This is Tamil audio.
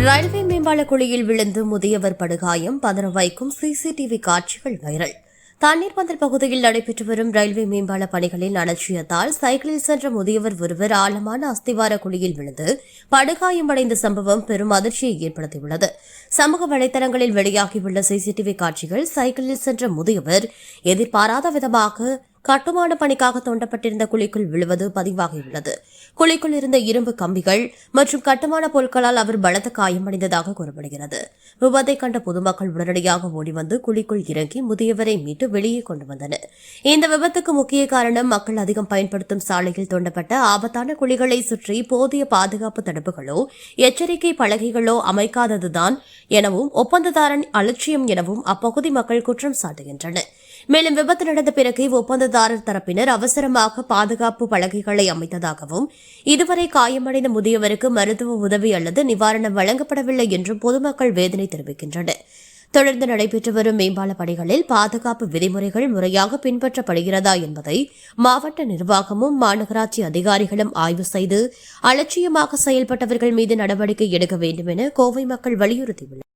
ரயில்வே மேம்பால குழியில் விழுந்து முதியவர் படுகாயம், பதற வைக்கும் சிசிடிவி காட்சிகள் வைரல். தண்ணீர் பந்தல் பகுதியில் நடைபெற்று வரும் ரயில்வே மேம்பால பணிகளின் அலட்சியத்தால் சைக்கிளில் சென்ற முதியவர் ஒருவர் ஆழமான அஸ்திவார குழியில் விழுந்து படுகாயமடைந்த சம்பவம் பெரும் அதிர்ச்சியை ஏற்படுத்தியுள்ளது. சமூக வலைதளங்களில் வெளியாகியுள்ள சிசிடிவி காட்சிகள் சைக்கிளில் சென்ற முதியவர் எதிர்பாராத விதமாக கட்டுமான பணிக்காக தோண்டப்பட்டிருந்த குழிக்குள் விழுவது பதிவாகியுள்ளது. குழிக்குள் இருந்த இரும்பு கம்பிகள் மற்றும் கட்டுமான பொருட்களால் அவர் பலத்த காயமடைந்ததாக கூறப்படுகிறது. விபத்தை கண்ட பொதுமக்கள் உடனடியாக ஓடிவந்து குழிக்குள் இறங்கி முதியவரை மீட்டு வெளியே கொண்டு வந்தனர். இந்த விபத்துக்கு முக்கிய காரணம் மக்கள் அதிகம் பயன்படுத்தும் சாலையில் தோண்டப்பட்ட ஆபத்தான குழிகளை சுற்றி போதிய பாதுகாப்பு தடுப்புகளோ எச்சரிக்கை பலகைகளோ அமைக்காததுதான் எனவும் ஒப்பந்ததாரன் அலட்சியம் எனவும் அப்பகுதி மக்கள் குற்றம் சாட்டுகின்றனர். மேலும் விபத்து நடந்த பிறகு ஒப்பந்ததாரர் தரப்பினர் அவசரமாக பாதுகாப்பு பலகைகளை அமைத்ததாகவும் இதுவரை காயமடைந்த முதியவருக்கு மருத்துவ உதவி அல்லது நிவாரணம் வழங்கப்படவில்லை என்றும் பொதுமக்கள் வேதனை தெரிவிக்கின்றனர். தொடர்ந்து நடைபெற்று வரும் மேம்பால பணிகளில் பாதுகாப்பு விதிமுறைகள் முறையாக பின்பற்றப்படுகிறதா என்பதை மாவட்ட நிர்வாகமும் மாநகராட்சி அதிகாரிகளும் ஆய்வு செய்து அலட்சியமாக செயல்பட்டவர்கள் மீது நடவடிக்கை எடுக்க வேண்டும் என கோவை மக்கள் வலியுறுத்தியுள்ளனர்.